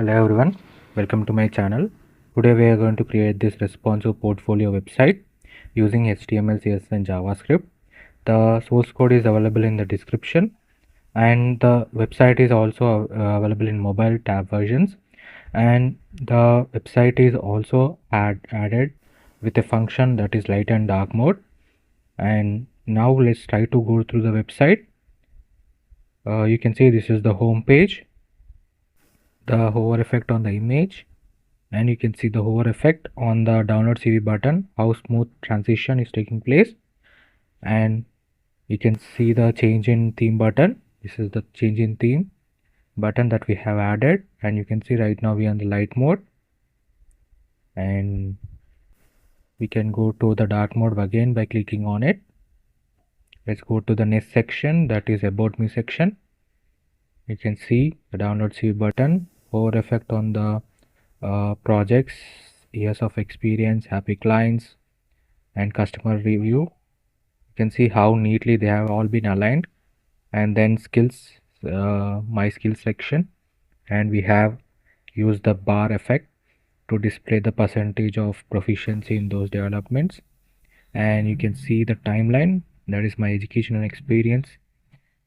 Hello everyone, welcome to my channel. Today we are going to create this responsive portfolio website using HTML, CSS and JavaScript. The source code is available in the description, and the website is also available in mobile tab versions, and the website is also added with a function that is light and dark mode. And now let's try to go through the website. You can see this is the home page, the hover effect on the image, and you can see the hover effect on the download CV button, how smooth transition is taking place. And you can see the change in theme button. This is the change in theme button that we have added, and you can see right now we are in the light mode, and we can go to the dark mode again by clicking on it. Let's go to the next section, that is about me section. You can see the download CV button, hover effect on the projects, years of experience, happy clients and customer review. You can see how neatly they have all been aligned. And then skills, my skill section, and we have used the bar effect to display the percentage of proficiency in those developments. And you can see the timeline, that is my education and experience.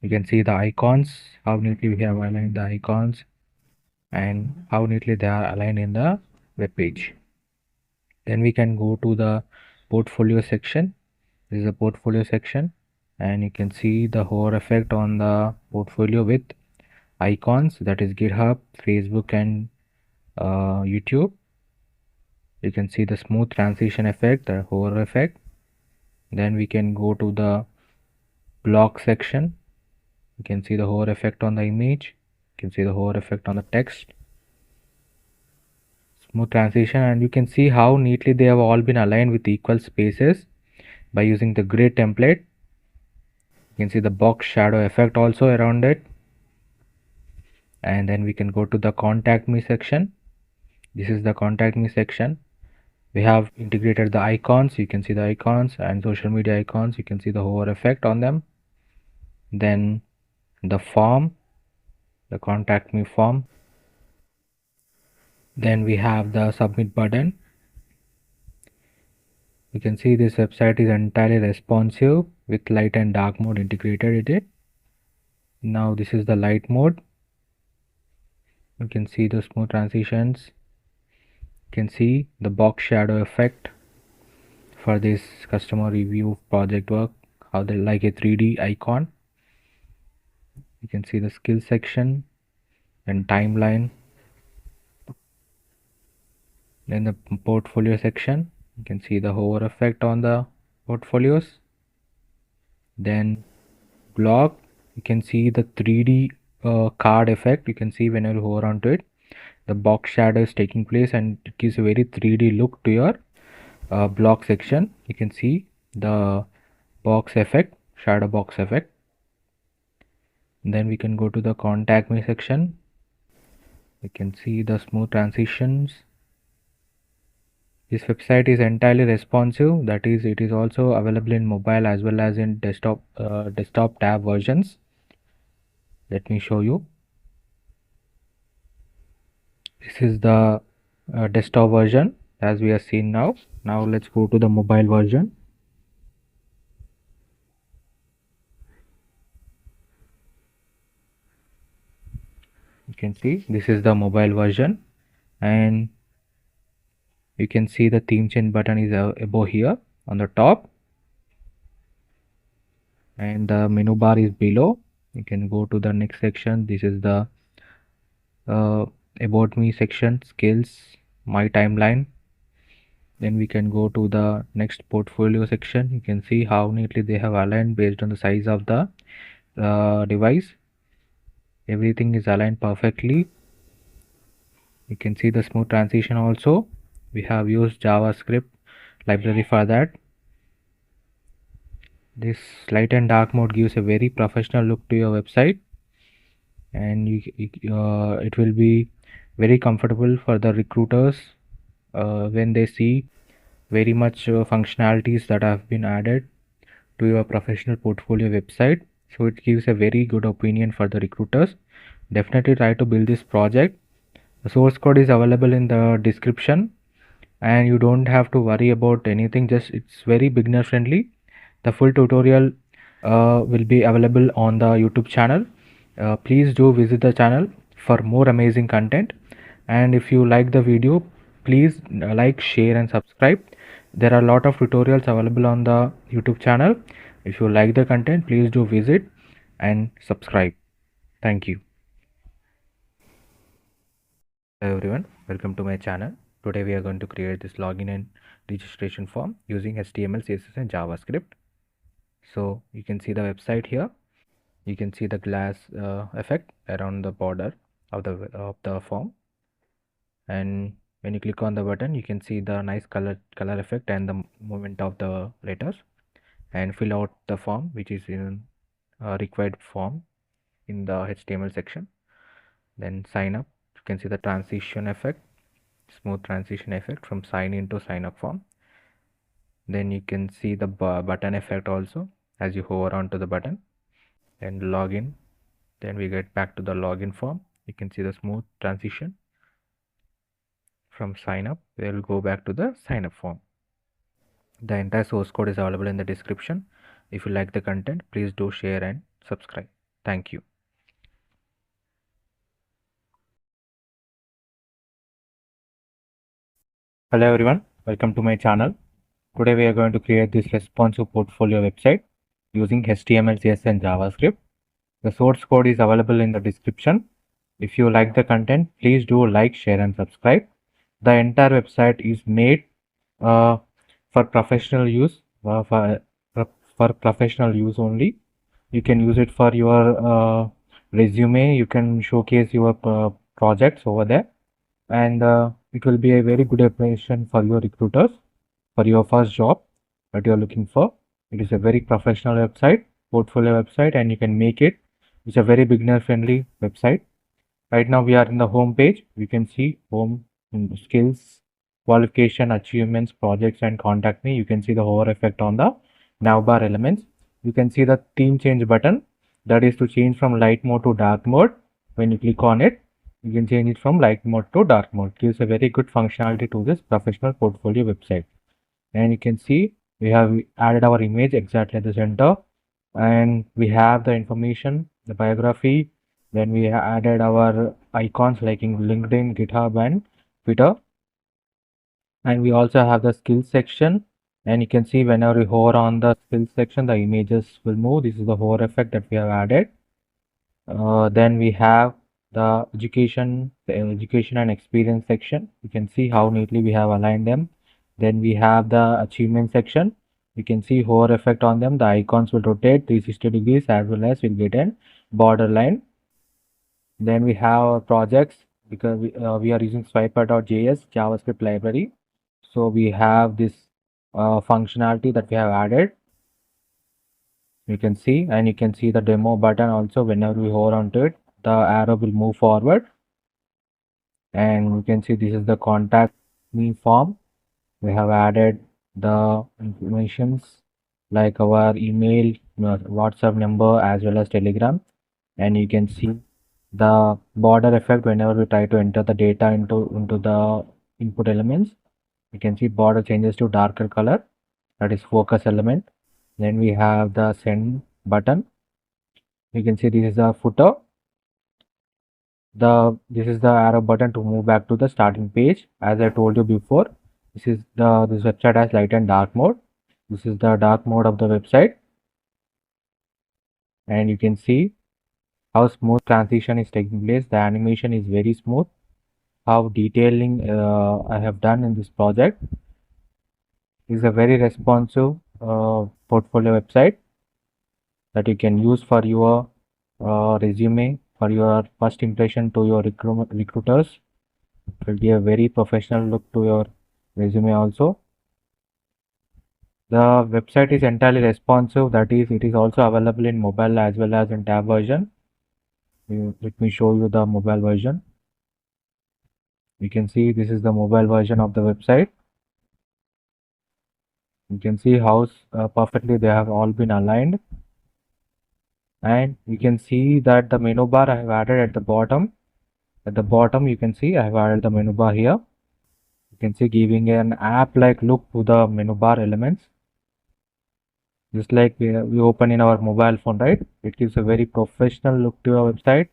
You can see the icons, how neatly we have aligned the icons and how neatly they are aligned in the web page. Then we can go to the portfolio section. This is the portfolio section, and you can see the hover effect on the portfolio with icons, that is GitHub, Facebook and YouTube. You can see the smooth transition effect, the hover effect. Then we can go to the block section. You can see the hover effect on the image. You can see the hover effect on the text. Smooth transition, and you can see how neatly they have all been aligned with equal spaces by using the grid template. You can see the box shadow effect also around it. And then we can go to the contact me section. This is the contact me section. We have integrated the icons. You can see the icons and social media icons. You can see the hover effect on them. Then the form, the contact me form. Then we have the submit button. You can see this website is entirely responsive with light and dark mode integrated in it. Now this is the light mode. You can see the smooth transitions. You can see the box shadow effect for this customer review project work, how they like a 3D icon. You can see the skill section and timeline. Then the portfolio section, you can see the hover effect on the portfolios. Then blog, you can see the 3D card effect. You can see when you hover onto it, the box shadow is taking place and it gives a very 3D look to your block section. You can see the box effect, shadow box effect. Then we can go to the contact me section. You can see the smooth transitions. This website is entirely responsive, that is, it is also available in mobile as well as in desktop tab versions. Let me show you. This is the desktop version as we are seeing now. Now let's go to the mobile version. You can see this is the mobile version, and you can see the theme change button is above here on the top, and the menu bar is below. You can go to the next section. This is the about me section, skills, my timeline. Then we can go to the next portfolio section. You can see how neatly they have aligned based on the size of the device. Everything is aligned perfectly. You can see the smooth transition also. We have used JavaScript library for that. This light and dark mode gives a very professional look to your website, and it will be very comfortable for the recruiters when they see very much functionalities that have been added to your professional portfolio website. So it gives a very good opinion for the recruiters. Definitely try to build this project The source code is available in the description, and you don't have to worry about anything. Just it's very beginner friendly. The full tutorial will be available on the YouTube channel. Please do visit the channel for more amazing content. And if you like the video, please like, share and subscribe. There are a lot of tutorials available on the YouTube channel. If you like the content, please do visit and subscribe. Thank you. Hello everyone, welcome to my channel. Today we are going to create this login and registration form using HTML, CSS and JavaScript. So you can see the website here. You can see the glass effect around the border of the form, and when you click on the button you can see the nice color effect and the movement of the letters, and fill out the form which is in required form in the HTML section. Then sign up. You can see the transition effect, smooth transition effect from sign in to sign up form. Then you can see the button effect also as you hover onto the button, and login. Then we get back to the login form. You can see the smooth transition from sign up. We'll go back to the sign up form. The entire source code is available in the description. If you like the content, please do share and subscribe. Thank you. Hello everyone, welcome to my channel. Today we are going to create this responsive portfolio website using HTML, CSS and JavaScript. The source code is available in the description. If you like the content, please do like, share and subscribe. The entire website is made for professional use, for professional use only. You can use it for your resume. You can showcase your projects over there, and it will be a very good application for your recruiters for your first job that you are looking for. It is a very professional website, portfolio website, and you can make it. It's a very beginner friendly website. Right now we are in the home page. We can see home, skills, qualification, achievements, projects and contact me. You can see the hover effect on the navbar elements. You can see the theme change button, that is to change from light mode to dark mode. When you click on it, you can change it from light mode to dark mode. It gives a very good functionality to this professional portfolio website. And you can see we have added our image exactly at the center, and we have the information, the biography. Then we added our icons like in LinkedIn, GitHub and Twitter. And we also have the skills section, and you can see whenever we hover on the skills section, the images will move. This is the hover effect that we have added. Then we have the education and experience section. You can see how neatly we have aligned them. Then we have the achievement section. You can see hover effect on them. The icons will rotate 360 degrees, as well as we'll get a border line. Then we have projects, because we are using swiper.js JavaScript library. So we have this functionality that we have added. You can see, and you can see the demo button also. Whenever we hover onto it, the arrow will move forward. And you can see this is the contact me form. We have added the informations like our email, WhatsApp number, as well as Telegram. And you can see the border effect whenever we try to enter the data into the input elements. You can see border changes to darker color, that is focus element. Then we have the send button. You can see this is the footer. This is the arrow button to move back to the starting page. As I told you before, this website has light and dark mode. This is the dark mode of the website, and you can see how smooth transition is taking place. The animation is very smooth. How detailing I have done in this project. This is a very responsive portfolio website that you can use for your resume, for your first impression to your recruiters. It will give a very professional look to your resume also. The website is entirely responsive, that is, it is also available in mobile as well as in tab version. Let me show you the mobile version. You can see this is the mobile version of the website. You can see how perfectly they have all been aligned. And you can see that the menu bar I have added at the bottom. At the bottom, you can see I have added the menu bar here. You can see giving an app-like look to the menu bar elements, just like we open in our mobile phone, right? It gives a very professional look to your website,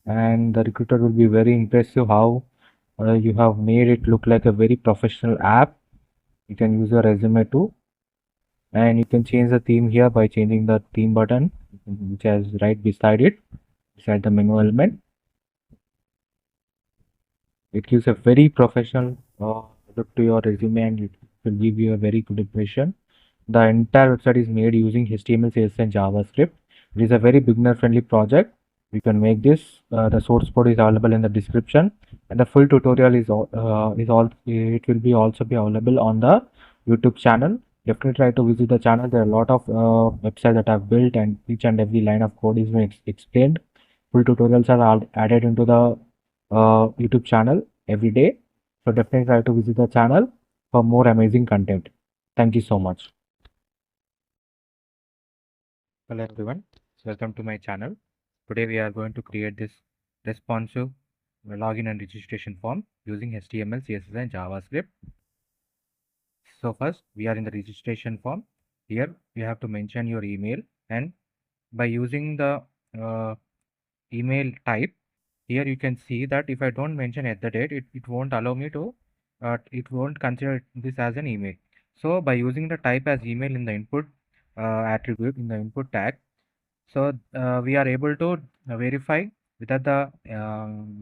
and the recruiter will be very impressive how you have made it look like a very professional app. You can use your resume too, and you can change the theme here by changing the theme button, which is right beside it, beside the menu element. It gives a very professional look to your resume, and it will give you a very good impression. The entire website is made using HTML, CSS, and JavaScript. It is a very beginner-friendly project. You can make this. The source code is available in the description, and the full tutorial is all. It will be also be available on the YouTube channel. Definitely try to visit the channel. There are a lot of websites that I've built, and each and every line of code is explained. Full tutorials are added into the YouTube channel every day. So definitely try to visit the channel for more amazing content. Thank you so much. Hello everyone, welcome to my channel. Today we are going to create this responsive login and registration form using HTML, CSS and JavaScript. So first we are in the registration form. Here you have to mention your email, and by using the email type, here you can see that if I don't mention at the date, it won't allow me to, it won't consider this as an email. So by using the type as email in the input attribute in the input tag, so we are able to verify whether the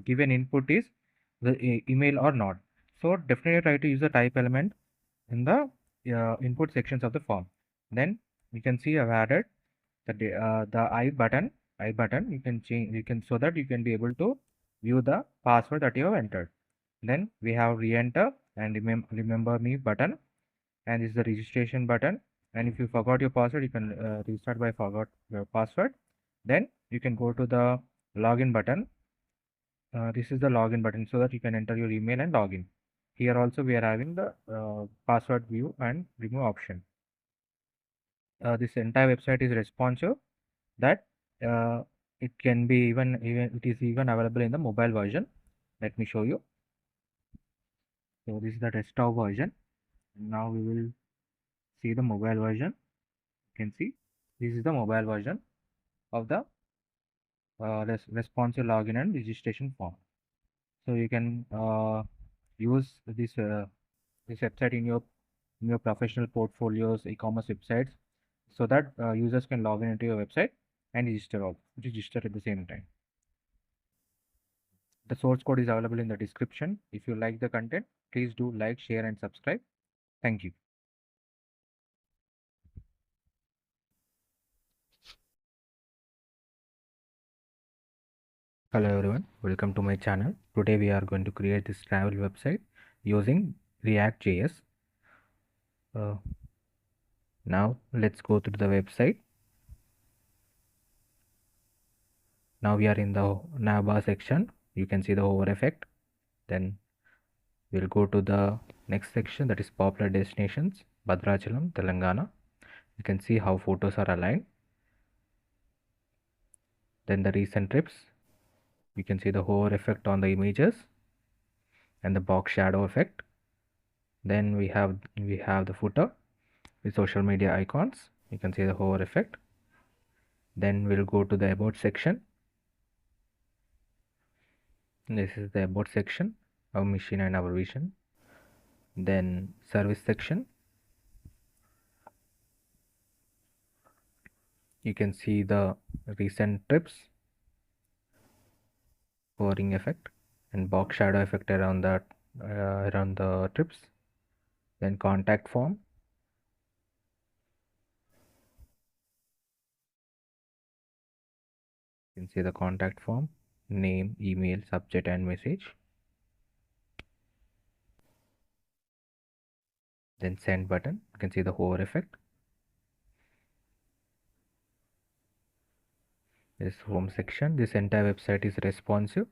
given input is the email or not. So definitely try to use the type element in the input sections of the form. Then you can see I've added the I button. You can change, you can, so that you can be able to view the password that you have entered. Then we have re-enter and remember me button, and this is the registration button. And if you forgot your password, you can restart by forgot your password. Then you can go to the login button. This is the login button, so that you can enter your email and login. Here also we are having the password view and remove option. This entire website is responsive, that it can be even it is even available in the mobile version. Let me show you. So this is the desktop version. Now we will see the mobile version. You can see this is the mobile version of the responsive login and registration form. So you can use this website in your professional portfolios, e-commerce websites, so that users can log in into your website and register at the same time. The source code is available in the description. If you like the content, please do like, share and subscribe. Thank you. Hello everyone, welcome to my channel. Today we are going to create this travel website using React.js. Now let's go to the website. Now we are in the navbar section. You can see the hover effect. Then we'll go to the next section, that is popular destinations, Bhadrachalam, Telangana. You can see how photos are aligned. Then the recent trips. You can see the hover effect on the images and the box shadow effect. Then we have the footer with social media icons. You can see the hover effect. Then we'll go to the about section. This is the about section, our mission and our vision. Then service section. You can see the recent trips, hovering effect and box shadow effect around the trips. Then contact form. You can see the contact form, name, email, subject and message. Then send button. You can see the hover effect. This home section. This entire website is responsive,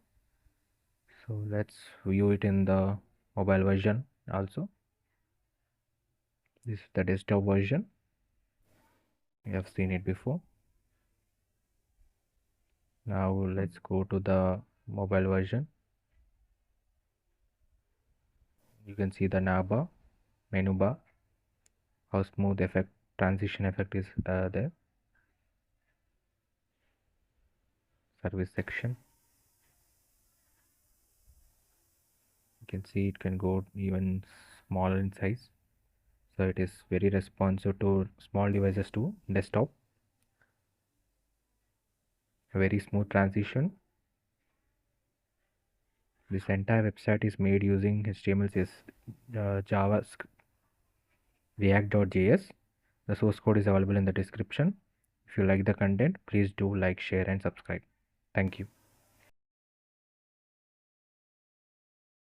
so let's view it in the mobile version also. This is the desktop version. We have seen it before. Now let's go to the mobile version. You can see the navbar, menu bar, how smooth effect, transition effect is there. Service section. You can see it can go even smaller in size. So it is very responsive to small devices too. Desktop. A very smooth transition. This entire website is made using HTML, JavaScript, React.js. The source code is available in the description. If you like the content, please do like, share and subscribe. Thank you.